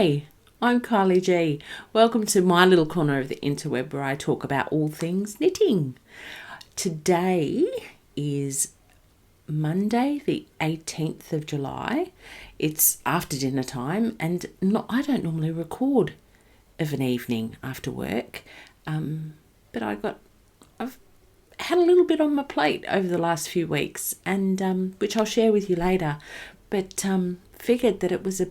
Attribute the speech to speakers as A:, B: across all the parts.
A: Hi, I'm Kylie G. Welcome to my little corner of the interweb where I talk about all things knitting. Today is Monday, the 18th of July. It's after dinner time, and I don't normally record of an evening after work, but I've had a little bit on my plate over the last few weeks, and which I'll share with you later. But figured that it was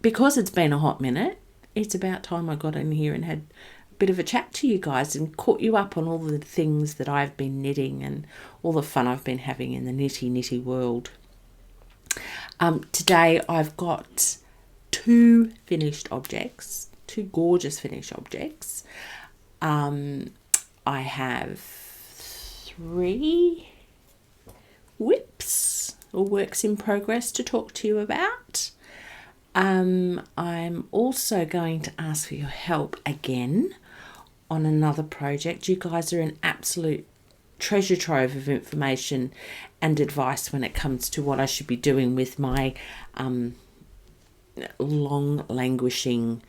A: because it's been a hot minute, it's about time I got in here and had a bit of a chat to you guys and caught you up on all the things that I've been knitting and all the fun I've been having in the nitty world. Today I've got two gorgeous finished objects. I have 3 whips or works in progress to talk to you about. I'm also going to ask for your help again on another project. You guys are an absolute treasure trove of information and advice when it comes to what I should be doing with my long languishing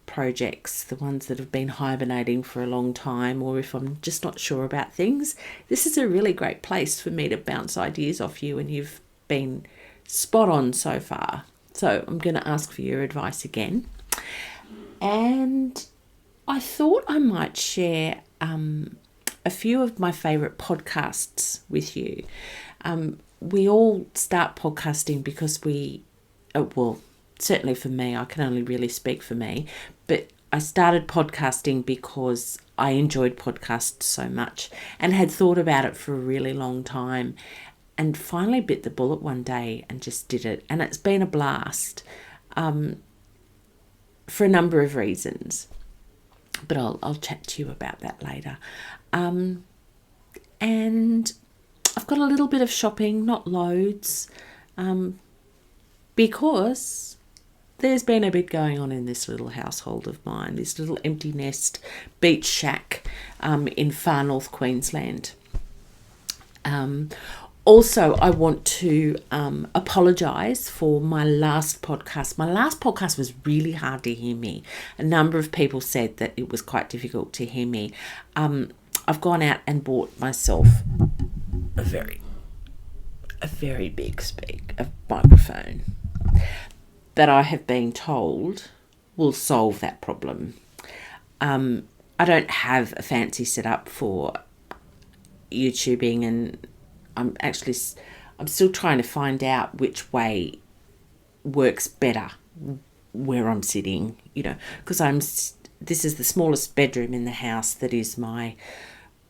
A: projects, the ones that have been hibernating for a long time, or if I'm just not sure about things. This is a really great place for me to bounce ideas off you, and you've been spot on so far. So I'm going to ask for your advice again. And I thought I might share a few of my favourite podcasts with you. We all start podcasting because certainly for me, I can only really speak for me, but I started podcasting because I enjoyed podcasts so much and had thought about it for a really long time, and finally bit the bullet one day and just did it. And it's been a blast for a number of reasons, but I'll chat to you about that later. And I've got a little bit of shopping, not loads, because there's been a bit going on in this little household of mine, this little empty nest beach shack in far north Queensland. Also, I want to apologise for my last podcast. My last podcast was really hard to hear me. A number of people said that it was quite difficult to hear me. I've gone out and bought myself a very big microphone that I have been told will solve that problem. I don't have a fancy setup for YouTubing, and I'm still trying to find out which way works better where I'm sitting, because this is the smallest bedroom in the house that is my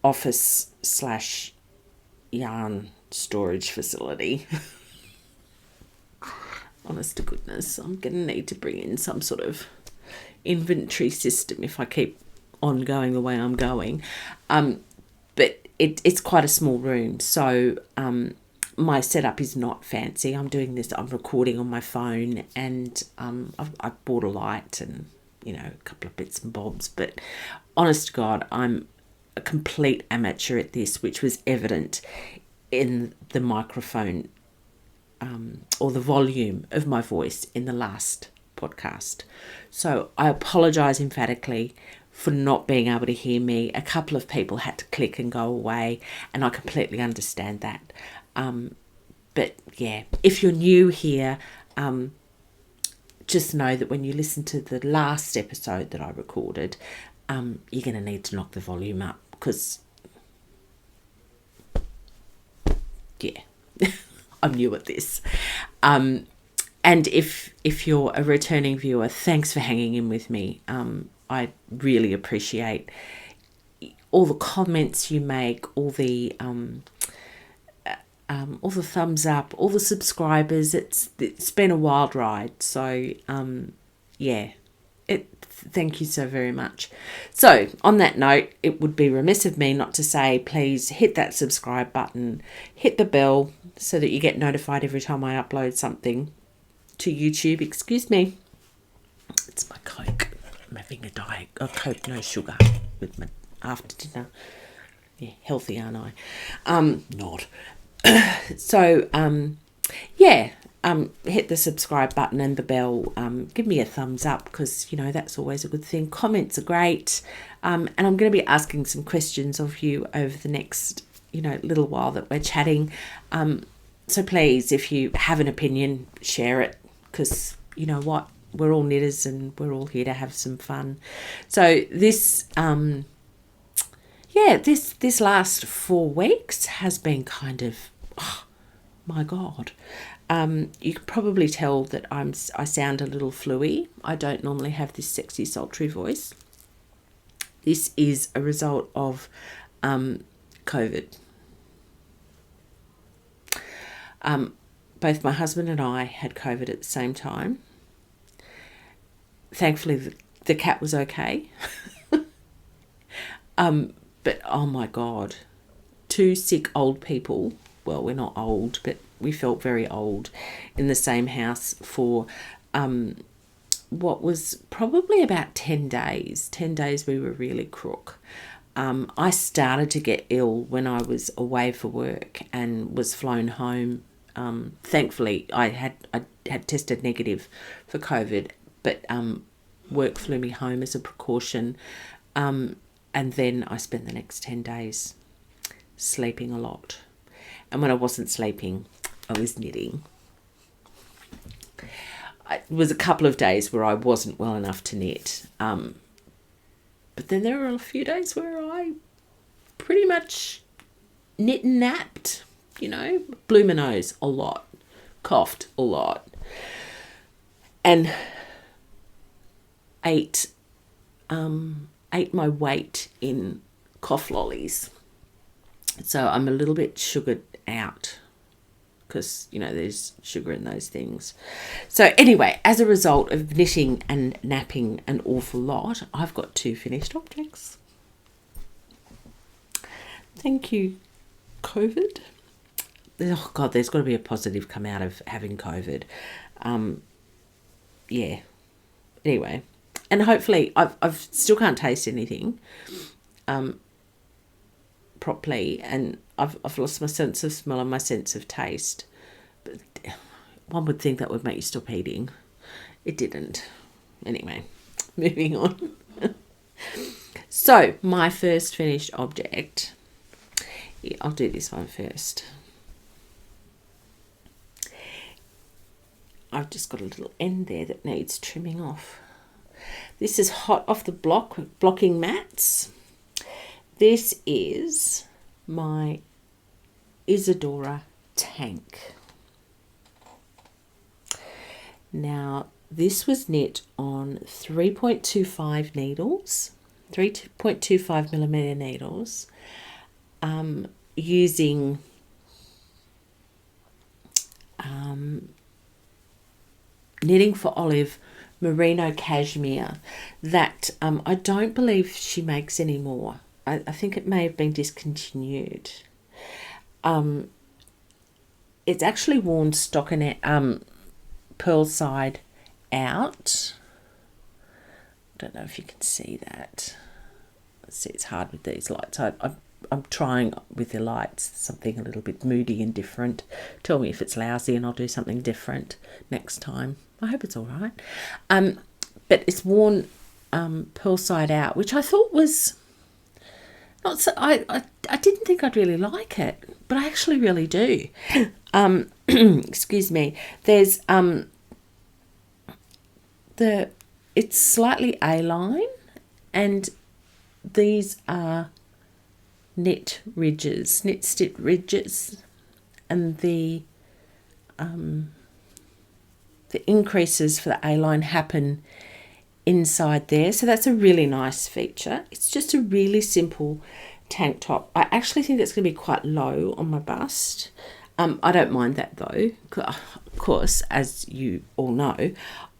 A: office / yarn storage facility. Honest to goodness, I'm going to need to bring in some sort of inventory system if I keep on going the way I'm going. But it's quite a small room, so my setup is not fancy. I'm recording on my phone, and I bought a light and a couple of bits and bobs, but honest to God, I'm a complete amateur at this, which was evident in the microphone or the volume of my voice in the last podcast. So I apologise emphatically for not being able to hear me. A couple of people had to click and go away, and I completely understand that. But yeah, if you're new here, just know that when you listen to the last episode that I recorded, you're going to need to knock the volume up, because yeah, I'm new at this. And if you're a returning viewer, thanks for hanging in with me. I really appreciate all the comments you make, all the thumbs up, all the subscribers. It's been a wild ride. So thank you so very much. So on that note, it would be remiss of me not to say, please hit that subscribe button, hit the bell so that you get notified every time I upload something to YouTube. Excuse me. It's my Coke. I'm having a Coke, no sugar, with my after dinner. Yeah, healthy, aren't I? Not. So, hit the subscribe button and the bell. Give me a thumbs up, because that's always a good thing. Comments are great, and I'm going to be asking some questions of you over the next little while that we're chatting. So please, if you have an opinion, share it, because you know what, we're all knitters and we're all here to have some fun. So this this last 4 weeks has been kind of, oh my God. You can probably tell that I sound a little fluey. I don't normally have this sexy, sultry voice. This is a result of COVID. Both my husband and I had COVID at the same time. Thankfully, the cat was okay. But oh my God, 2 sick old people. Well, we're not old, but we felt very old in the same house for what was probably about 10 days. 10 days we were really crook. I started to get ill when I was away for work and was flown home. Thankfully, I had tested negative for COVID, but work flew me home as a precaution. And then I spent the next 10 days sleeping a lot. And when I wasn't sleeping, I was knitting. It was a couple of days where I wasn't well enough to knit. But then there were a few days where I pretty much knit and napped, blew my nose a lot, coughed a lot, and ate my weight in cough lollies. So I'm a little bit sugared out, because there's sugar in those things. So anyway, as a result of knitting and napping an awful lot, I've got 2 finished objects. Thank you, COVID. Oh God, there's got to be a positive come out of having COVID. Yeah. Anyway, and hopefully I've still can't taste anything properly, and I've lost my sense of smell and my sense of taste. But one would think that would make you stop eating. It didn't. Anyway, moving on. So my first finished object. Yeah, I'll do this one first. I've just got a little end there that needs trimming off. This is hot off the block blocking mats. This is my Isadora Tank. Now, this was knit on 3.25 needles, 3.25 millimeter needles, using Knitting for Olive merino cashmere that I don't believe she makes anymore. I think it may have been discontinued. It's actually worn stockinette pearl side out. I don't know if you can see that. Let's see, it's hard with these lights. I'm trying with the lights something a little bit moody and different. Tell me if it's lousy and I'll do something different next time. I hope it's all right. But it's worn pearl side out, which I thought was not so. I didn't think I'd really like it, but I actually really do. Excuse me. There's it's slightly A-line, and these are knit stitch ridges, and the increases for the A-line happen inside there. So that's a really nice feature. It's just a really simple tank top. I actually think it's going to be quite low on my bust. I don't mind that though. Of course, as you all know,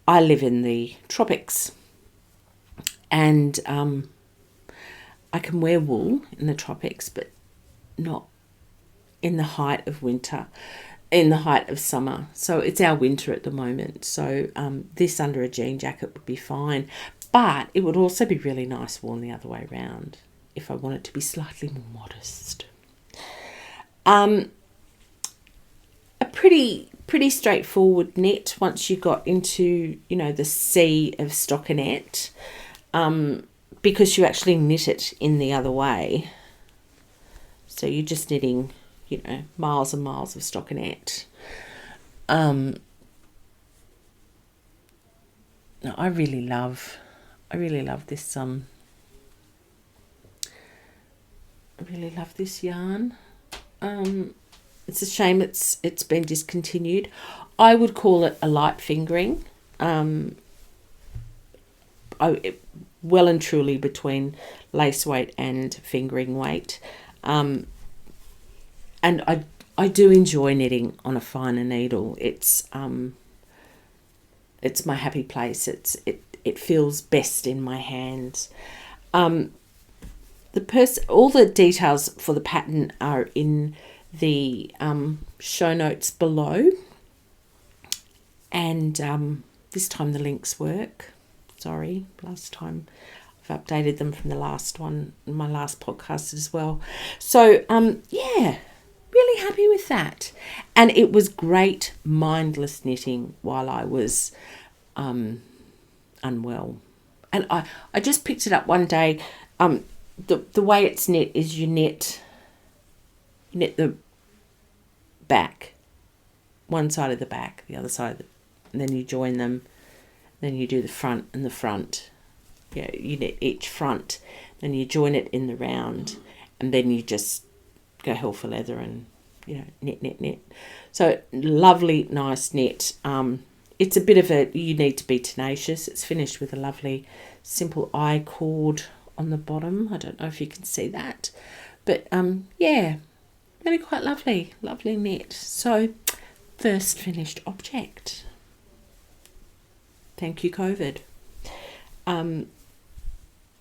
A: I live in the tropics, and I can wear wool in the tropics, but not in the height of winter, in the height of summer. So it's our winter at the moment. So this under a jean jacket would be fine, but it would also be really nice worn the other way around if I want it to be slightly more modest. A pretty pretty straightforward knit once you got into, you know, the sea of stockinette, because you actually knit it in the other way. So you're just knitting, you know, miles and miles of stockinette. No, I really love this I really love this yarn. It's a shame it's been discontinued. I would call it a light fingering. Well and truly between lace weight and fingering weight. And I do enjoy knitting on a finer needle. It's my happy place. It feels best in my hands. All the details for the pattern are in the show notes below, and this time the links work. Sorry, last time I've updated them from the last one, my last podcast as well. So yeah, really happy with that. And it was great mindless knitting while I was unwell. And I just picked it up one day. The way it's knit is you knit the back, one side of the back, the other side, and then you join them. Then you do the front and the front. Yeah, you knit each front, then you join it in the round, and then you just go hell for leather and, you know, knit. So lovely, nice knit. It's a bit of you need to be tenacious. It's finished with a lovely simple I cord on the bottom. I don't know if you can see that, but yeah, really quite lovely knit. So first finished object. Thank you, COVID.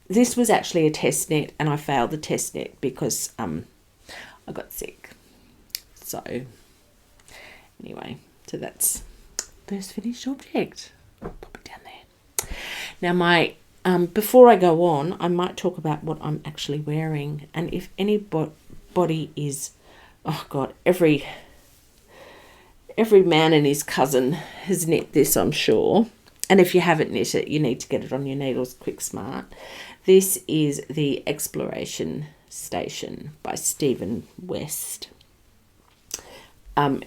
A: This was actually a test knit, and I failed the test knit because I got sick. So anyway, so that's first finished object. I'll pop it down there. Now my before I go on, I might talk about what I'm actually wearing, and if anybody is, oh God, every man and his cousin has knit this, I'm sure. And if you haven't knit it, you need to get it on your needles quick smart. This is the Exploration Station by Stephen West. I've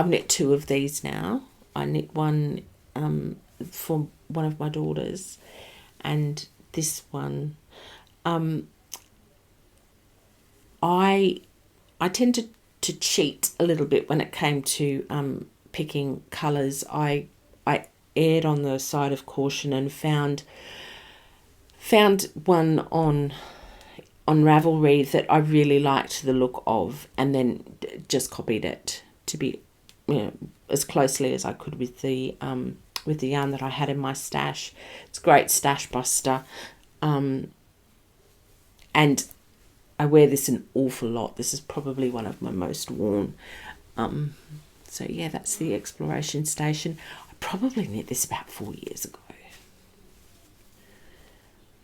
A: knit 2 of these now. I knit one for one of my daughters, and this one I tended to cheat a little bit when it came to picking colours. I erred on the side of caution and found one on Ravelry that I really liked the look of, and then just copied it to be, you know, as closely as I could with the yarn that I had in my stash. It's a great stash buster, and I wear this an awful lot. This is probably one of my most worn. So yeah, that's the Exploration Station. I probably knit this about 4 years ago.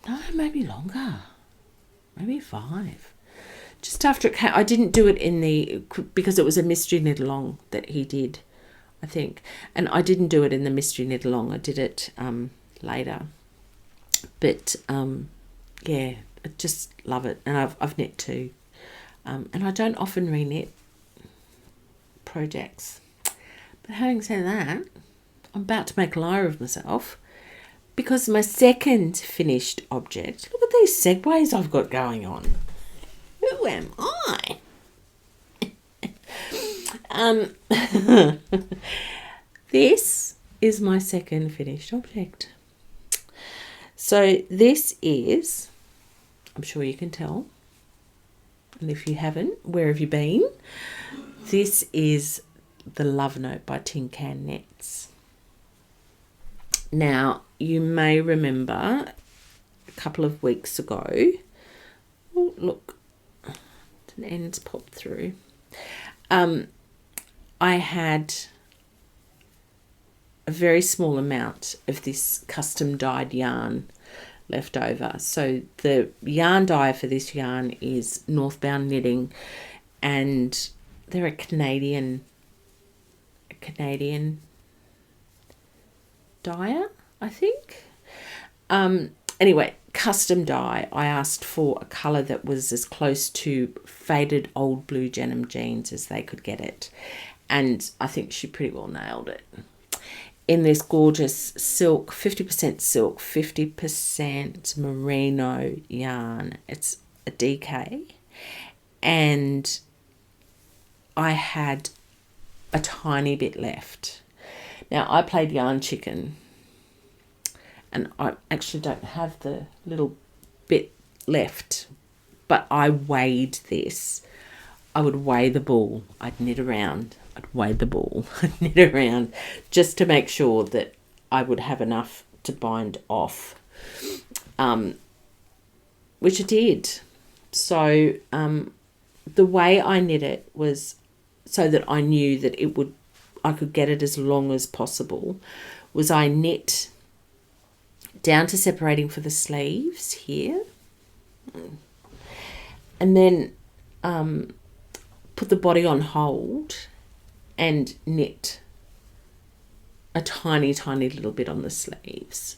A: No, maybe longer. Maybe 5. Just after it came, I didn't do it because it was a mystery knit along that he did, I think. And I didn't do it in the mystery knit along. I did it later. But yeah, I just love it. And I've knit 2. And I don't often re-knit projects. But having said that, I'm about to make a liar of myself, because my second finished object, look at these segues I've got going on. Who am I? This is my second finished object. So this is, I'm sure you can tell, and if you haven't, where have you been? This is the Love Note by Tin Can Knits. Now, you may remember a couple of weeks ago, oh look, an end's popped through. I had a very small amount of this custom dyed yarn left over. So the yarn dye for this yarn is Northbound Knitting, and they're a Canadian Canadian dyer, I think. Anyway, custom dye. I asked for a colour that was as close to faded old blue denim jeans as they could get it. And I think she pretty well nailed it. In this gorgeous silk, 50% silk, 50% merino yarn. It's a DK. And I had a tiny bit left. Now, I played yarn chicken, and I actually don't have the little bit left, but I weighed this. I would weigh the ball. I'd knit around. I'd weigh the ball. I'd knit around just to make sure that I would have enough to bind off, which I did. So the way I knit it was so that I knew that I could get it as long as possible, was I knit down to separating for the sleeves here, and then put the body on hold and knit a tiny, tiny little bit on the sleeves,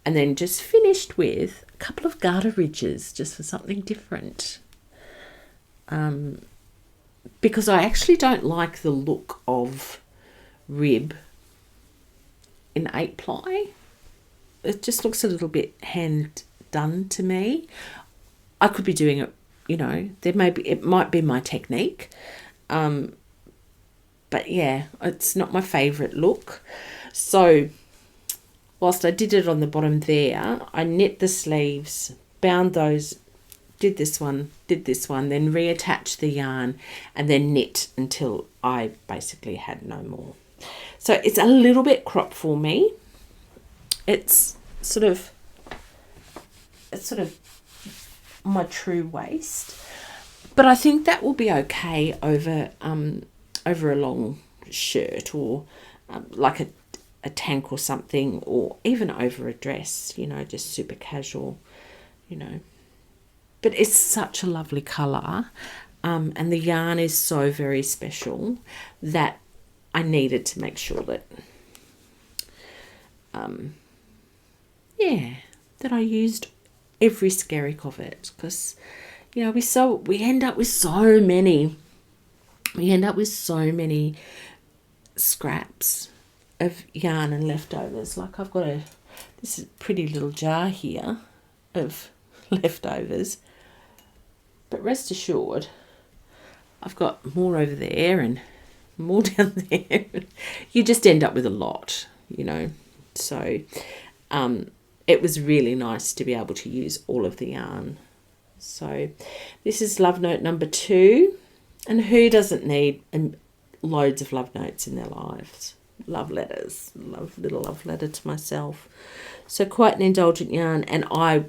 A: and then just finished with a couple of garter ridges just for something different. Because I actually don't like the look of rib in 8-ply. It just looks a little bit hand done to me. I could be doing it, it might be my technique. But yeah, it's not my favourite look. So whilst I did it on the bottom there, I knit the sleeves, bound those, did this one, then reattached the yarn, and then knit until I basically had no more. So it's a little bit cropped for me. It's sort of my true waist, but I think that will be okay over a long shirt, or like a tank or something, or even over a dress, just super casual, But it's such a lovely colour, and the yarn is so very special that I needed to make sure that, that I used every skerrick of it, because, we end up with so many scraps of yarn and leftovers. Like I've got this pretty little jar here of leftovers. But rest assured, I've got more over there and more down there. You just end up with a lot, So it was really nice to be able to use all of the yarn. So this is love note number 2. And who doesn't need loads of love notes in their lives? Love letters. Little love letter to myself. So quite an indulgent yarn. And I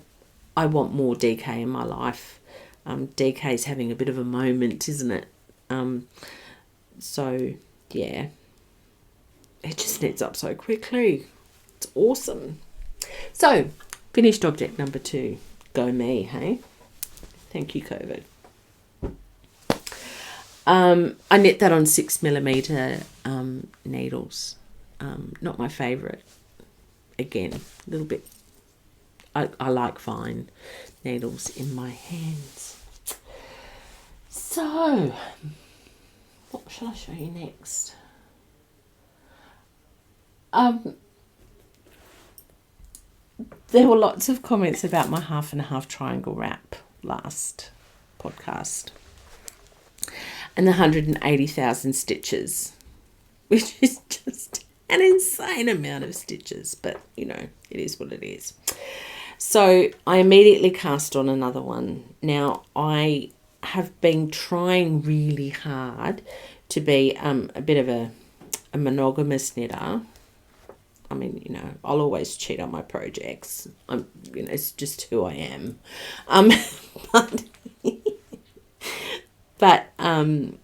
A: want more DK in my life. DK's having a bit of a moment, isn't it? So yeah, it just knits up so quickly. It's awesome. So finished object number 2. Go me, hey? Thank you, COVID. I knit that on 6mm needles. Not my favourite. Again, a little bit. I like fine needles in my hands. So, what shall I show you next? There were lots of comments about my 1/2 triangle wrap last podcast, and the 180,000 stitches, which is just an insane amount of stitches, but it is what it is. So I immediately cast on another one. Now, I have been trying really hard to be a bit of a monogamous knitter. I mean, I'll always cheat on my projects. It's just who I am. But when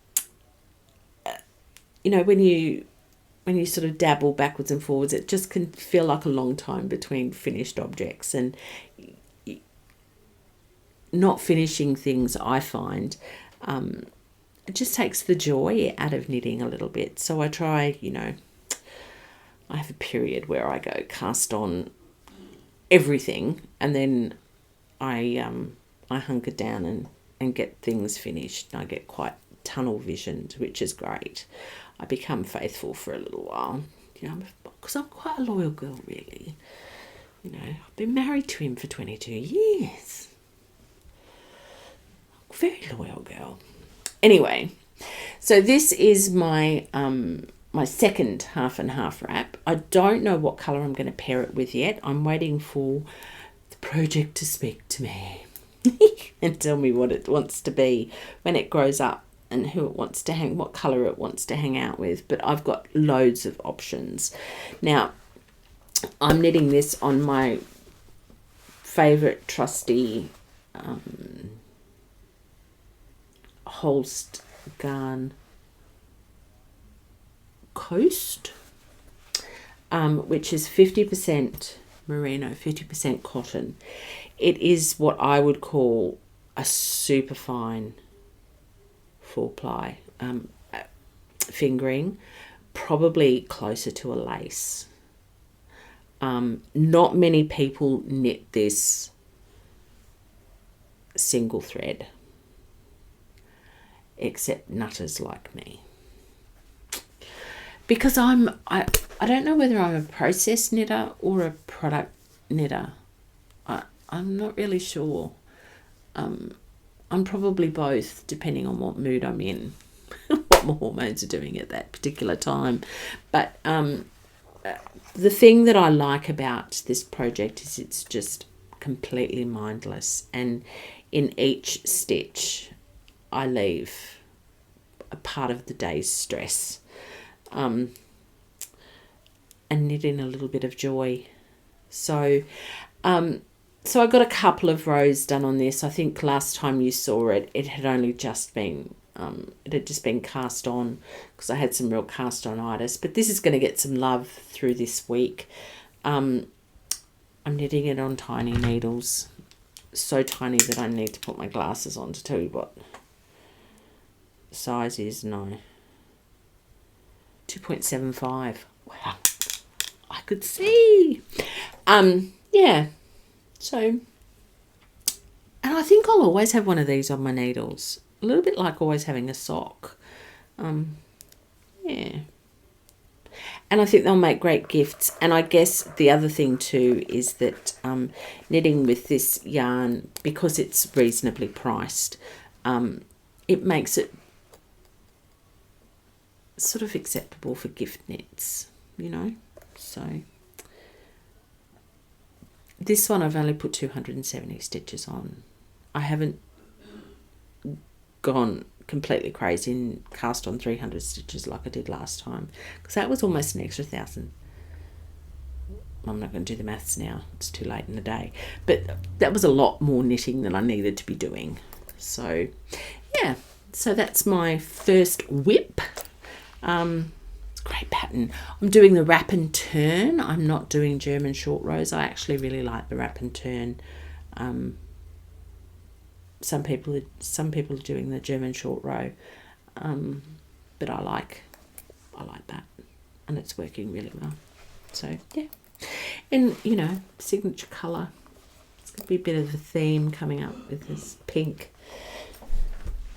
A: you sort of dabble backwards and forwards, it just can feel like a long time between finished objects, and not finishing things, I find, it just takes the joy out of knitting a little bit. So I try, I have a period where I go cast on everything, and then I hunker down and get things finished. I get quite tunnel visioned, which is great. I become faithful for a little while, because I'm quite a loyal girl, really. I've been married to him for 22 years. Very loyal girl. Anyway, so this is my my second half and half wrap. I don't know what colour I'm going to pair it with yet. I'm waiting for the project to speak to me and tell me what it wants to be when it grows up and who it wants to hang, what colour it wants to hang out with. But I've got loads of options. Now, I'm knitting this on my favourite trusty Holst Garn Coast, which is 50% merino, 50% cotton. It is what I would call a super fine 4-ply fingering, probably closer to a lace. Not many people knit this single thread, except nutters like me. Because I don't know whether I'm a process knitter or a product knitter. I'm not really sure. I'm probably both, depending on what mood I'm in, what my hormones are doing at that particular time. But the thing that I like about this project is it's just completely mindless. And in each stitch, I leave a part of the day's stress. And knit in a little bit of joy. So I got a couple of rows done on this. I think last time you saw it, it had only just been cast on because I had some real cast on-itis. But this is going to get some love through this week. I'm knitting it on tiny needles, so tiny that I need to put my glasses on to tell you what size is. No. 2.75. Wow, I could see. Yeah. So, and I think I'll always have one of these on my needles. A little bit like always having a sock. Yeah. And I think they'll make great gifts. And I guess the other thing too is that knitting with this yarn, because it's reasonably priced, it makes it sort of acceptable for gift knits, so this one I've only put 270 stitches on. I haven't gone completely crazy and cast on 300 stitches like I did last time, because that was almost an extra 1,000. I'm not going to do the maths now, it's too late in the day, but that was a lot more knitting than I needed to be doing. So yeah, so that's my first whip. Great pattern. I'm doing the wrap and turn. I'm not doing German short rows. I actually really like the wrap and turn. Some people are doing the German short row, but I like that, and it's working really well. So yeah, and signature colour. It's gonna be a bit of a theme coming up with this pink.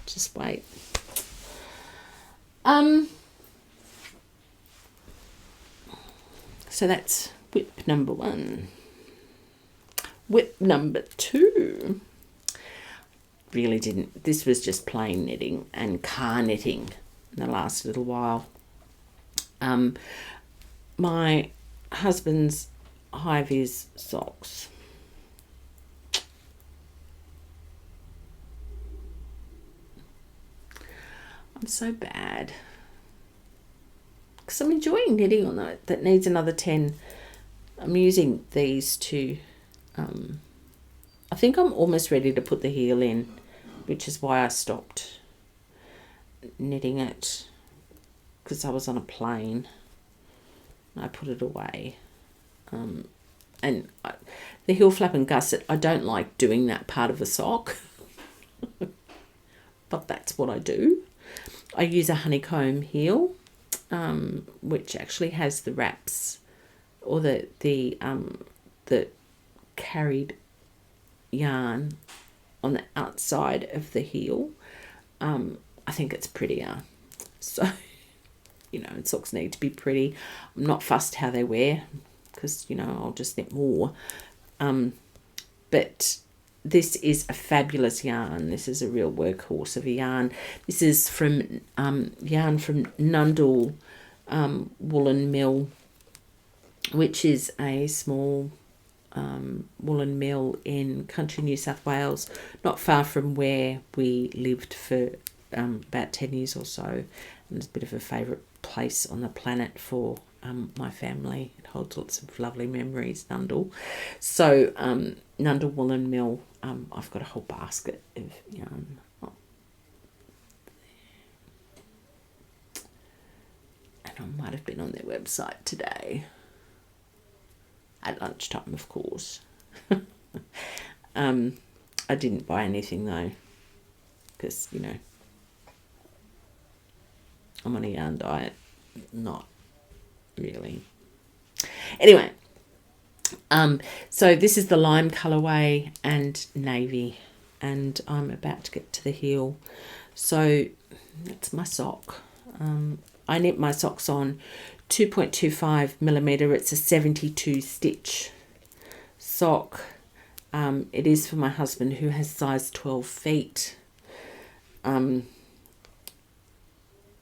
A: Just wait. So that's whip number 1. Whip number 2. Really didn't. This was just plain knitting and car knitting in the last little while. My husband's high-vis socks. I'm so bad. Because I'm enjoying knitting on that. That needs another 10. I'm using these to, I think I'm almost ready to put the heel in, which is why I stopped knitting it, because I was on a plane and I put it away. The heel flap and gusset, I don't like doing that part of the sock, but that's what I do. I use a honeycomb heel, which actually has the wraps or the carried yarn on the outside of the heel. I think it's prettier. So, socks need to be pretty. I'm not fussed how they wear because, I'll just knit more. But this is a fabulous yarn. This is a real workhorse of a yarn. This is from yarn from Nundle Woolen Mill, which is a small woolen mill in country New South Wales, not far from where we lived for about 10 years or so. And it's a bit of a favourite place on the planet for my family. It holds lots of lovely memories, Nundle. So Nundle Woolen Mill, I've got a whole basket of yarn. And I might have been on their website today. At lunchtime, of course. I didn't buy anything though, because, I'm on a yarn diet. Not really. Anyway, so this is the lime colourway and navy, and I'm about to get to the heel. So that's my sock. I knit my socks on 2.25 millimeter. It's a 72 stitch sock. It is for my husband who has size 12 feet.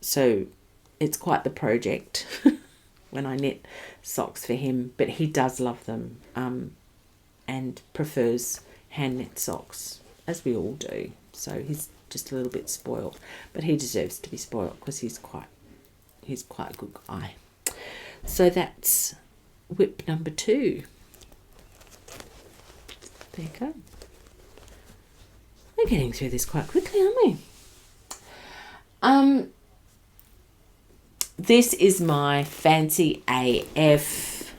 A: So it's quite the project when I knit socks for him, but he does love them and prefers hand knit socks, as we all do. So he's just a little bit spoiled, but he deserves to be spoiled because he's quite a good guy. So that's whip number 2. There you go. We're getting through this quite quickly, aren't we? This is my fancy AF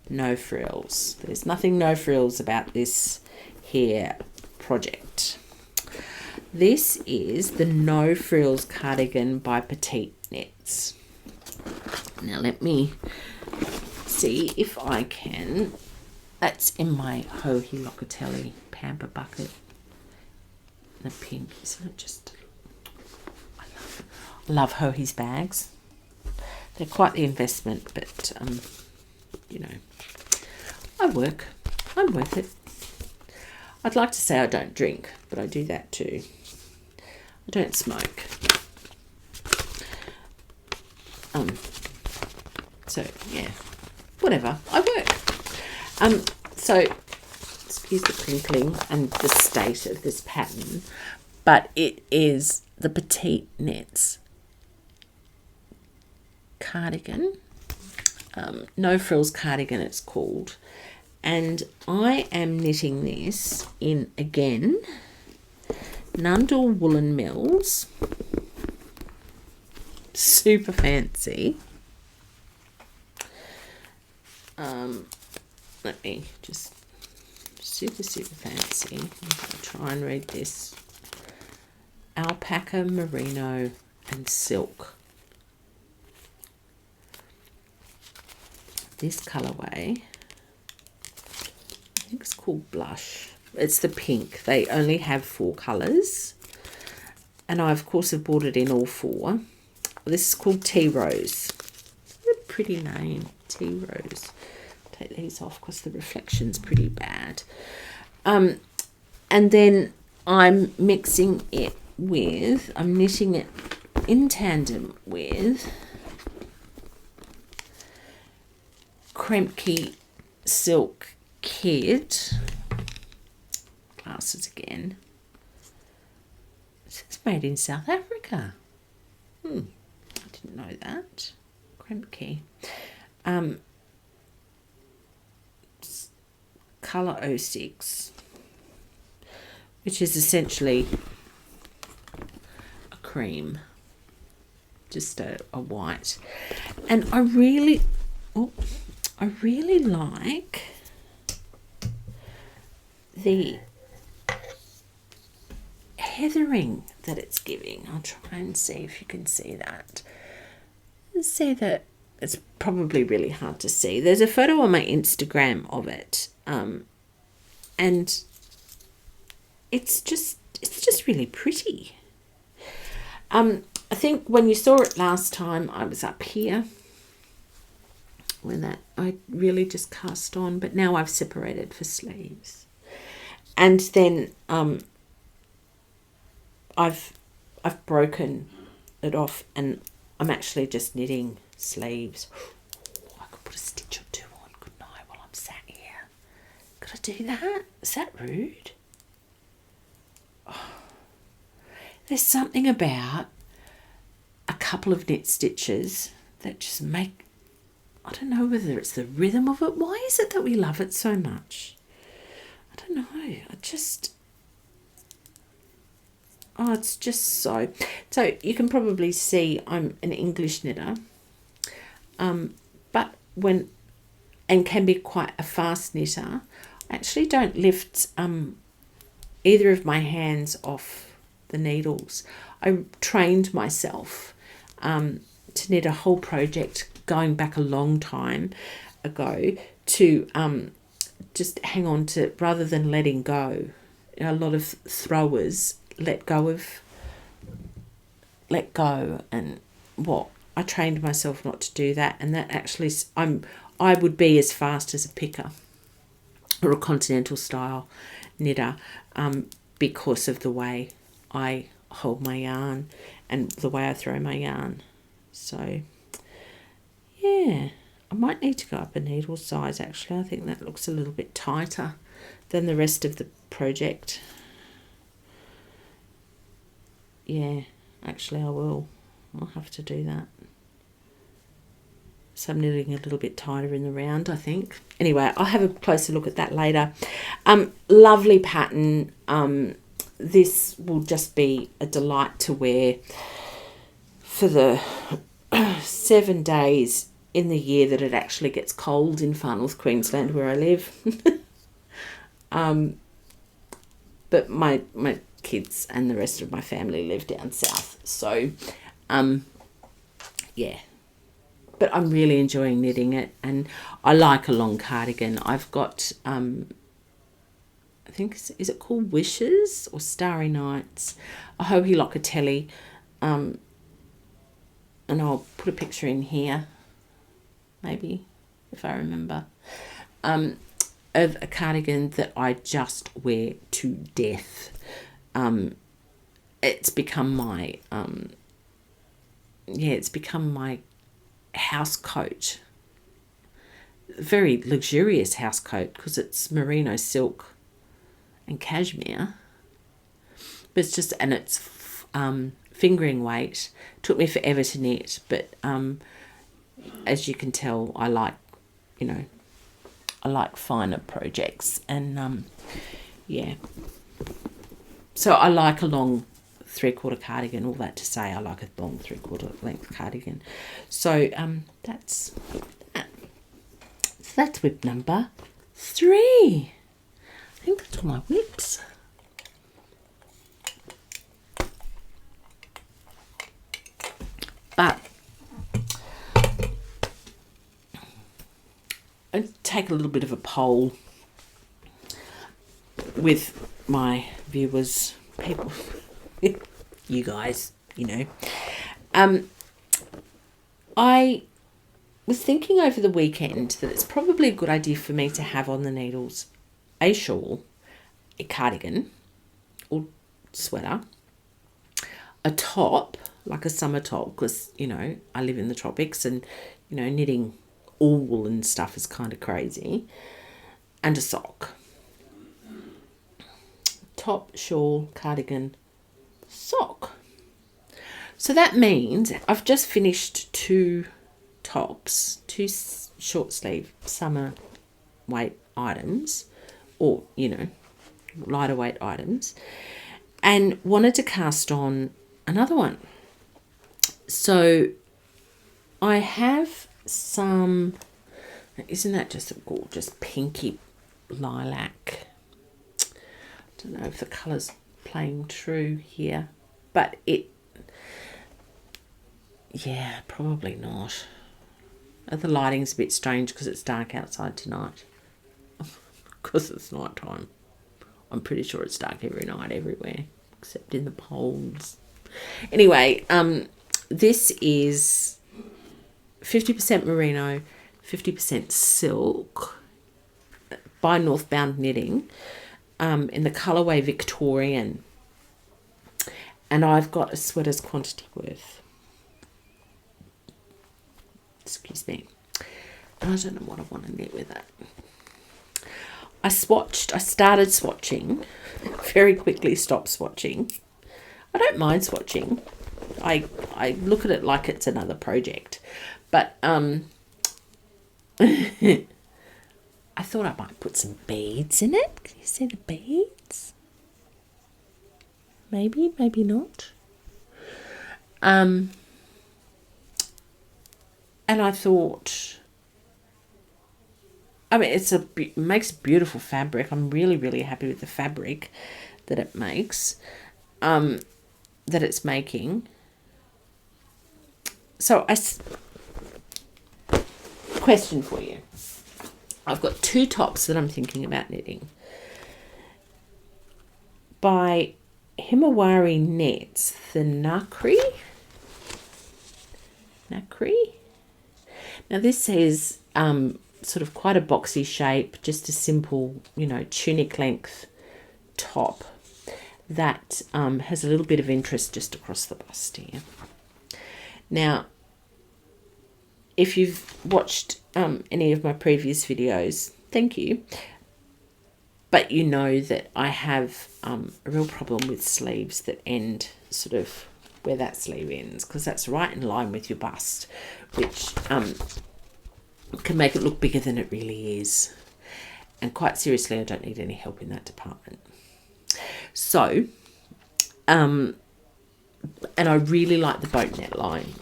A: no frills. There's nothing no frills about this here project. This is the No Frills Cardigan by Petite Knits. Now let me see if I can. That's in my Hohi Locatelli Pamper bucket. The pink, isn't it just... I love Hohi's bags. They're quite the investment, but, I'm worth it. I'd like to say I don't drink, but I do that too. I don't smoke. So yeah, whatever. I work. So excuse the crinkling and the state of this pattern, but it is the Petite Knits cardigan. No Frills Cardigan it's called. And I am knitting this in, again, Nundle Woolen Mills. Super fancy. Let me just, super fancy. I'm going to try and read this. Alpaca, merino and silk. This colourway, I think it's called Blush. It's the pink. They only have 4 colours. And I, of course, have bought it in all 4. This is called Tea Rose. What a pretty name, Tea Rose. Take these off because the reflection's pretty bad. And then I'm mixing it with, I'm knitting it in tandem with Kremke Silk Kid. Glasses again. This is made in South Africa. I didn't know that. Kremke. Colour 06, which is essentially a cream, just a white. And I really like heathering that it's giving. I'll try and see if you can see that. See that it's probably really hard to see. There's a photo on my Instagram of it, and it's just really pretty. I think when you saw it last time, I was up here when that I really just cast on, but now I've separated for sleeves, and then I've broken it off, and I'm actually just knitting sleeves. Oh, I could put a stitch or two on, couldn't I, while I'm sat here? Could I do that? Is that rude? Oh. There's something about a couple of knit stitches that just make, I don't know whether it's the rhythm of it. Why is it that we love it so much? I don't know. It's just so you can probably see I'm an English knitter, but and can be quite a fast knitter. I actually don't lift either of my hands off the needles. I trained myself to knit a whole project going back a long time ago to just hang on to, rather than letting go. A lot of throwers let go, and I trained myself not to do that, and that actually I would be as fast as a picker or a continental style knitter because of the way I hold my yarn and the way I throw my yarn. So yeah, I might need to go up a needle size actually. I think that looks a little bit tighter than the rest of the project. Yeah, actually I will. I'll have to do that. So I'm knitting a little bit tighter in the round, I think. Anyway, I'll have a closer look at that later. Lovely pattern. This will just be a delight to wear for the 7 days in the year that it actually gets cold in Far North Queensland where I live. But my kids and the rest of my family live down south. So, yeah. But I'm really enjoying knitting it, and I like a long cardigan. I've got, I think, is it called Wishes or Starry Nights? A Hohi Locatelli, and I'll put a picture in here, maybe, if I remember, of a cardigan that I just wear to death. It's become my, house coat. Very luxurious house coat because it's merino silk and cashmere. But it's just, and it's fingering weight. Took me forever to knit, but as you can tell, I like finer projects, and yeah. So I like a long 3/4 cardigan. All that to say, I like a long 3/4 length cardigan. So that's that. So that's whip number 3. I think that's all my whips. But I'll take a little bit of a poll with my viewers, people, you guys, I was thinking over the weekend that it's probably a good idea for me to have on the needles a shawl, a cardigan or sweater, a top, like a summer top, because, I live in the tropics and, knitting all woolen stuff is kind of crazy, and a sock. Top, shawl, cardigan, sock. So that means I've just finished 2 tops, 2 short sleeve summer weight items, or, lighter weight items, and wanted to cast on another one. So I have some, isn't that just a gorgeous pinky lilac? I don't know if the colour's playing true here. But probably not. The lighting's a bit strange because it's dark outside tonight. Because it's night time. I'm pretty sure it's dark every night everywhere, except in the poles. Anyway, this is 50% merino, 50% silk by Northbound Knitting, in the colourway Victorian. And I've got a sweater's quantity worth. Excuse me. I don't know what I want to knit with that. I started swatching, very quickly stopped swatching. I don't mind swatching. I look at it like it's another project. But I thought I might put some beads in it. Can you see the beads? Maybe, maybe not. And I thought, I mean, it makes beautiful fabric. I'm really, really happy with the fabric that it makes, that it's making. So question for you. I've got 2 tops that I'm thinking about knitting. By Himawari Knits, the Nakri. Now this is sort of quite a boxy shape, just a simple, tunic length top that has a little bit of interest just across the bust here. Now, if you've watched any of my previous videos, thank you. But you know that I have a real problem with sleeves that end sort of where that sleeve ends, because that's right in line with your bust, which can make it look bigger than it really is. And quite seriously, I don't need any help in that department. So, and I really like the boat neckline.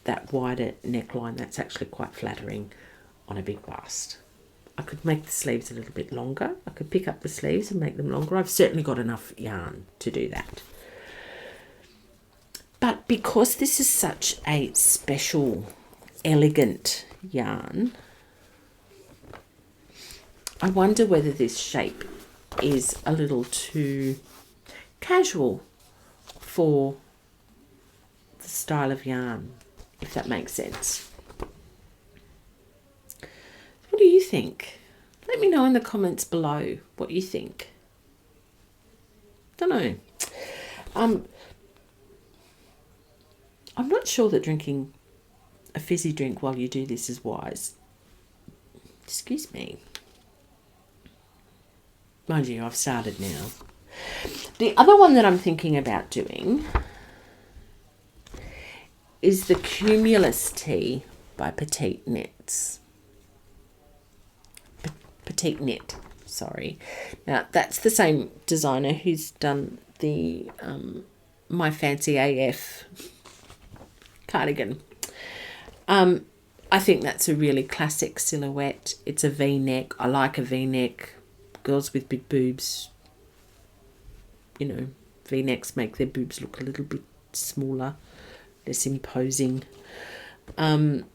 A: That wider neckline, that's actually quite flattering on a big bust. I could make the sleeves a little bit longer. I could pick up the sleeves and make them longer. I've certainly got enough yarn to do that. But because this is such a special, elegant yarn, I wonder whether this shape is a little too casual for the style of yarn, if that makes sense. What do you think? Let me know in the comments below what you think. Don't know. I'm not sure that drinking a fizzy drink while you do this is wise. Excuse me. Mind you, I've started now. The other one that I'm thinking about doing is the Cumulus Tea by Petite Knits. Petite Knit, sorry. Now, that's the same designer who's done the My Fancy AF cardigan. I think that's a really classic silhouette. It's a V-neck. I like a V-neck. Girls with big boobs, V-necks make their boobs look a little bit smaller, less imposing. And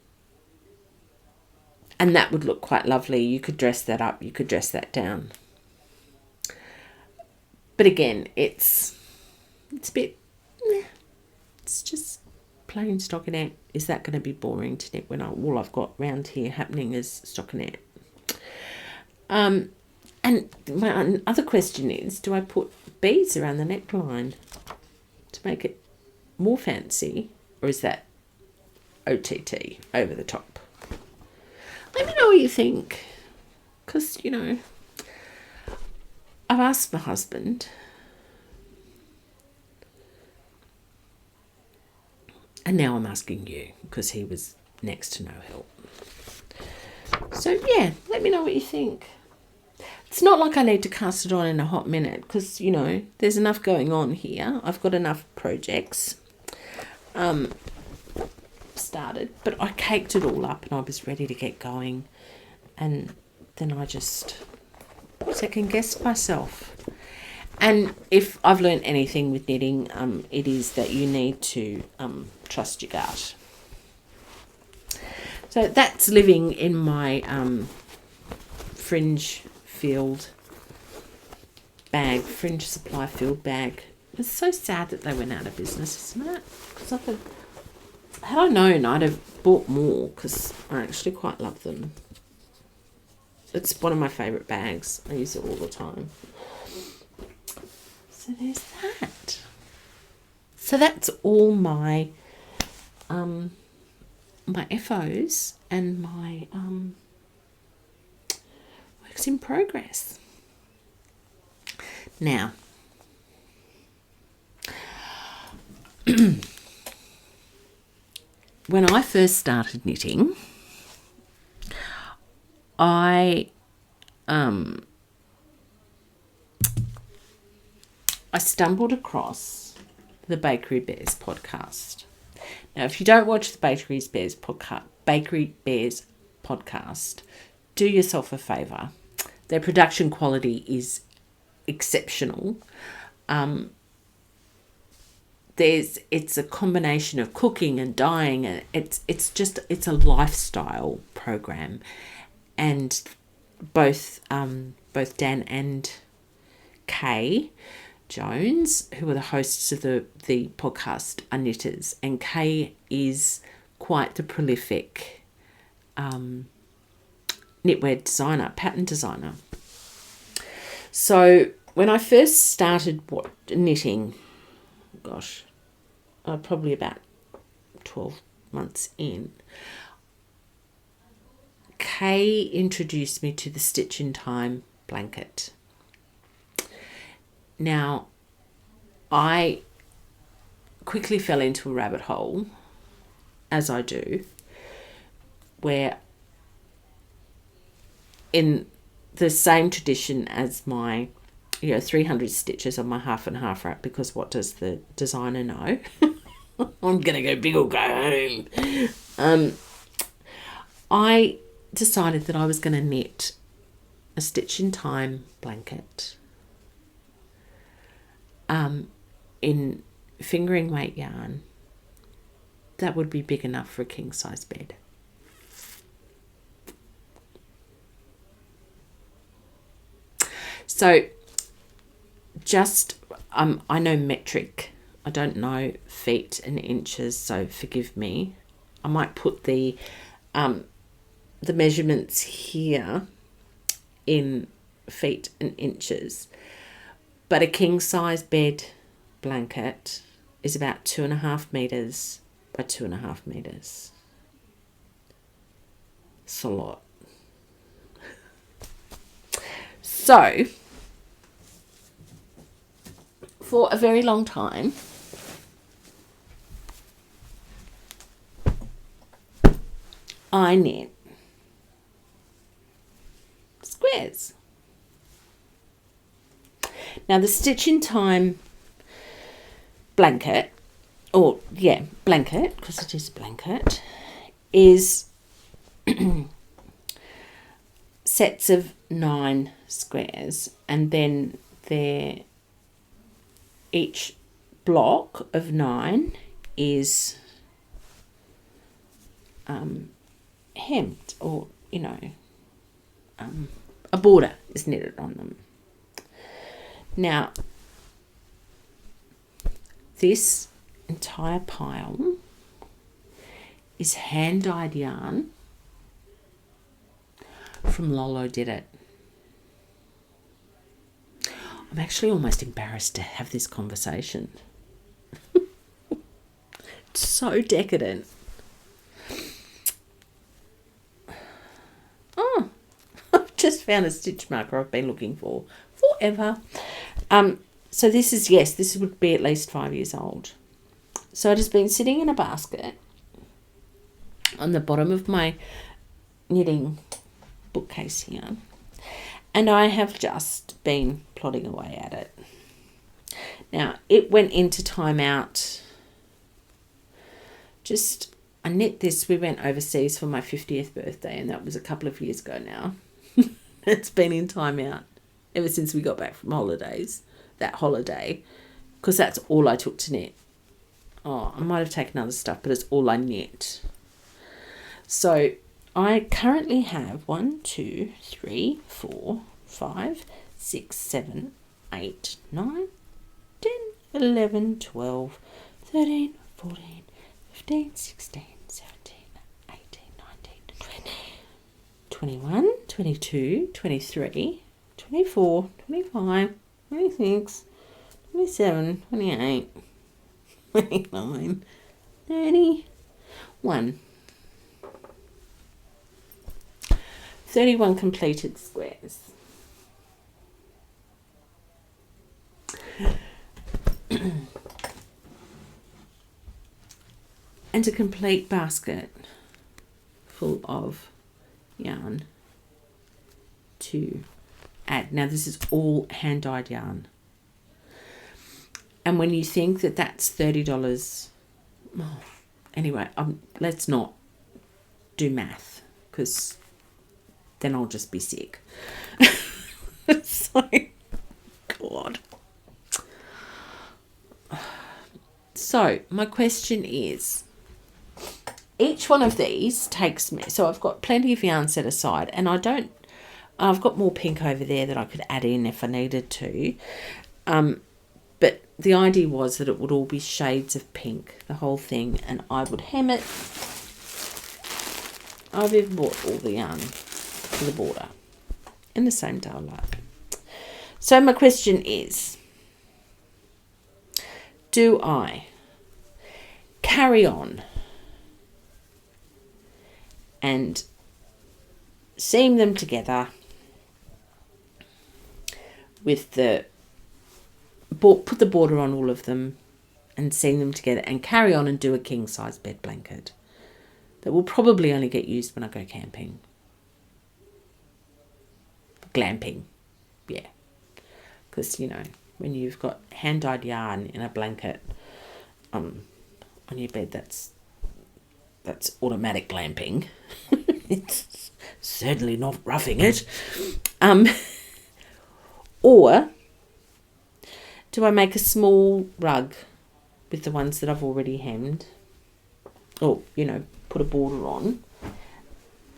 A: that would look quite lovely. You could dress that up, you could dress that down. But again, it's a bit, it's just plain stockinette. Is that going to be boring to knit when all I've got round here happening is stockinette? And my other question is, do I put beads around the neckline to make it more fancy, or is that OTT, over the top? Let me know what you think, because, I've asked my husband, and now I'm asking you, because he was next to no help. So, yeah, let me know what you think. It's not like I need to cast it on in a hot minute, because, there's enough going on here. I've got enough projects started, but I caked it all up and I was ready to get going, and then I just second guessed myself, And if I've learned anything with knitting, it is that you need to trust your gut. So that's living in my fringe supply field bag. It's so sad that they went out of business, isn't it? Because had I known, I'd have bought more, because I actually quite love them. It's one of my favourite bags. I use it all the time. So there's that. So that's all my my FOs and my works in progress. Now, when I first started knitting, I stumbled across the Bakery Bears podcast. Now, if you don't watch the Bakery Bears podcast, do yourself a favour. Their production quality is exceptional. It's a combination of cooking and dyeing, and it's a lifestyle program, and both Dan and Kay Jones, who are the hosts of the podcast, are knitters, and Kay is quite the prolific knitwear designer, pattern designer. So when I first started knitting, probably about 12 months in, Kay introduced me to the Stitch in Time blanket. Now, I quickly fell into a rabbit hole, as I do, where in the same tradition as my 300 stitches on my half and half wrap, because what does the designer know? I'm going to go big or go home. I decided that I was going to knit a Stitch in Time blanket in fingering weight yarn that would be big enough for a king size bed. So just, I know metric. I don't know feet and inches, so forgive me. I might put the measurements here in feet and inches. But a king size bed blanket is about 2.5 meters by 2.5 meters. It's a lot. So, for a very long time, I knit squares. Now, the Stitch in Time blanket, because it is a blanket, is sets of 9 squares, and then each block of 9 is hemmed, or a border is knitted on them. Now, this entire pile is hand-dyed yarn from Lolo Did It. I'm actually almost embarrassed to have this conversation. It's so decadent. Oh, I've just found a stitch marker I've been looking for forever. So this would be at least 5 years old. So it has been sitting in a basket on the bottom of my knitting bookcase here, and I have just been plodding away at it. Now, it went into timeout. I knit this, we went overseas for my 50th birthday, and that was a couple of years ago now. It's been in timeout ever since we got back from holidays. that holiday, because that's all I took to knit. Oh, I might have taken other stuff, but it's all I knit. So I currently have 1, 2, 3, 4, 5, 6, 7, 8, 9, 10, 11, 12, 13, 14, 15, 16, 17, 18, 19, 20, 21, 22, 23, 24, 25, 26, 27, 28, 29, 30, 31 completed squares. And a complete basket full of yarn to add. Now this is all hand-dyed yarn. And when you think that that's $30, anyway, let's not do math, because then I'll just be sick. So, God. So my question is, each one of these takes me, so I've got plenty of yarn set aside, and I've got more pink over there that I could add in if I needed to. But the idea was that it would all be shades of pink, the whole thing, and I would hem it. I've even bought all the yarn for the border in the same dowelite. So my question is, do I carry on and seam them together with put the border on all of them and seam them together and carry on and do a king size bed blanket that will probably only get used when I go camping? Glamping, yeah. Because, when you've got hand-dyed yarn in a blanket on your bed, that's automatic glamping. It's certainly not roughing it. Or do I make a small rug with the ones that I've already hemmed, or put a border on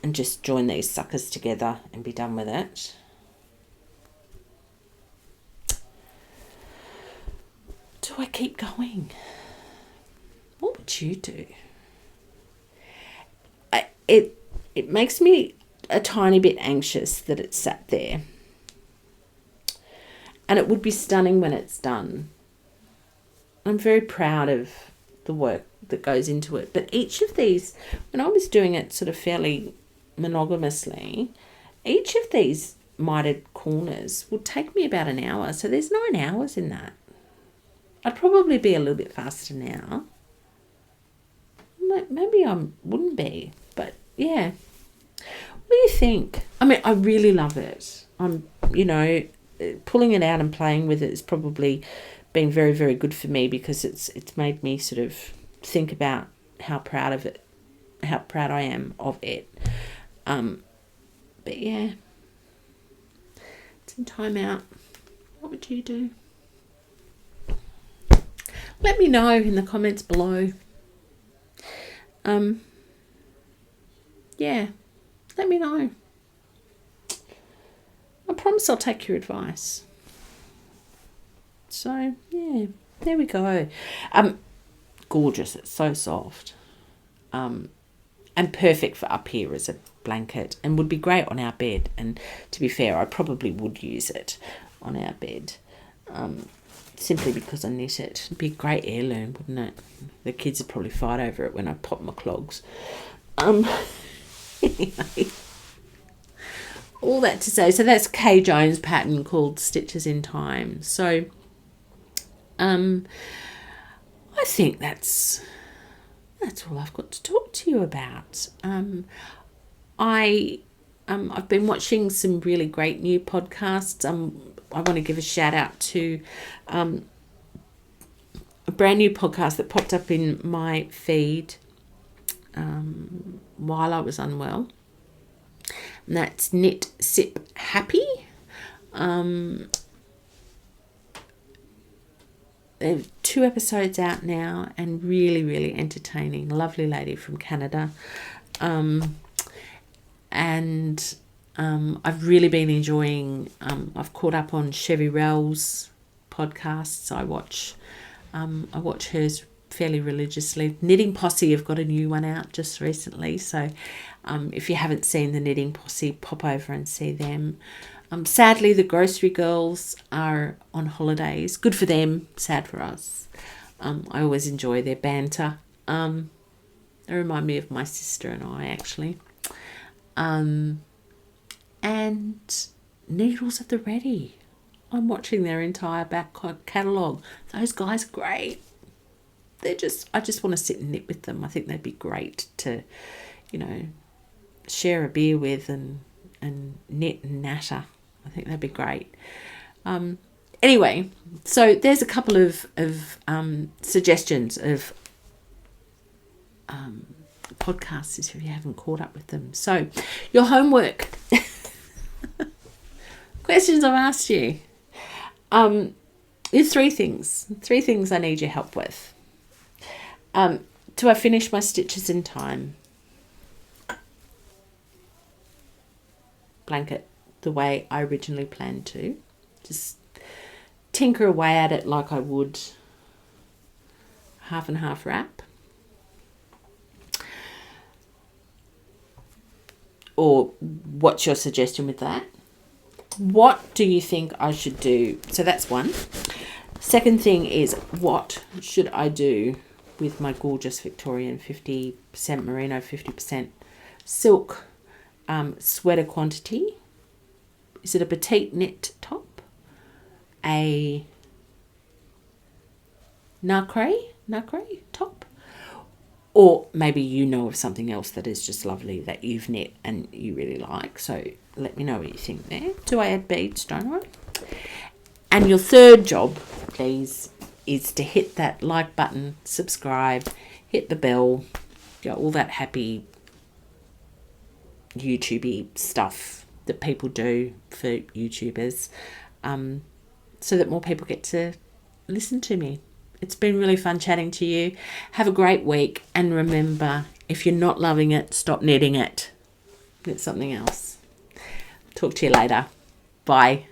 A: and just join these suckers together and be done with it? Do I keep going? What would you do? It makes me a tiny bit anxious that it's sat there. And it would be stunning when it's done. I'm very proud of the work that goes into it. But each of these, when I was doing it sort of fairly monogamously, each of these mitered corners would take me about an hour. So there's 9 hours in that. I'd probably be a little bit faster now. Maybe I wouldn't be, but yeah. What do you think? I mean, I really love it. Pulling it out and playing with it has probably been very, very good for me, because it's made me sort of think about how proud I am of it. But yeah, it's in time out. What would you do? Let me know in the comments below. Yeah, let me know. I promise I'll take your advice. So yeah, there we go. Gorgeous. It's so soft. And perfect for up here as a blanket, and would be great on our bed. And to be fair, I probably would use it on our bed. Simply because I knit it. It'd be a great heirloom, wouldn't it? The kids would probably fight over it when I pop my clogs. Anyway, all that to say, so that's Kay Jones' pattern called Stitches in Time. So I think that's all I've got to talk to you about. I've been watching some really great new podcasts. I want to give a shout out to a brand new podcast that popped up in my feed while I was unwell. And that's Knit Sip Happy. There are 2 episodes out now, and really, really entertaining. Lovely lady from Canada. I've really been enjoying, I've caught up on Chevy Rell's podcasts. I watch hers fairly religiously. Knitting Posse have got a new one out just recently, so if you haven't seen the Knitting Posse, pop over and see them. Sadly, the Grocery Girls are on holidays. Good for them, sad for us. I always enjoy their banter. They remind me of my sister and I, actually. And Needles at the Ready. I'm watching their entire back catalogue. Those guys are great. I just want to sit and knit with them. I think they'd be great to, share a beer with and knit and natter. I think that'd be great. Anyway, so there's a couple of suggestions of podcasts if you haven't caught up with them. So your homework. Questions I've asked you. There's 3 things. 3 things I need your help with. Do I finish my stitches in time? Blanket the way I originally planned to. Just tinker away at it like I would half and half wrap. Or what's your suggestion with that? What do you think I should do? So that's one. Second thing is, what should I do with my gorgeous Victorian 50% merino, 50% silk sweater quantity? Is it a petite knit top? A nacre top? Or maybe you know of something else that is just lovely that you've knit and you really like. So let me know what you think there. Do I add beads, don't I? And your third job, please, is to hit that like button, subscribe, hit the bell, all that happy YouTube-y stuff that people do for YouTubers, so that more people get to listen to me. It's been really fun chatting to you. Have a great week. And remember, if you're not loving it, stop knitting it. Knit something else. Talk to you later. Bye.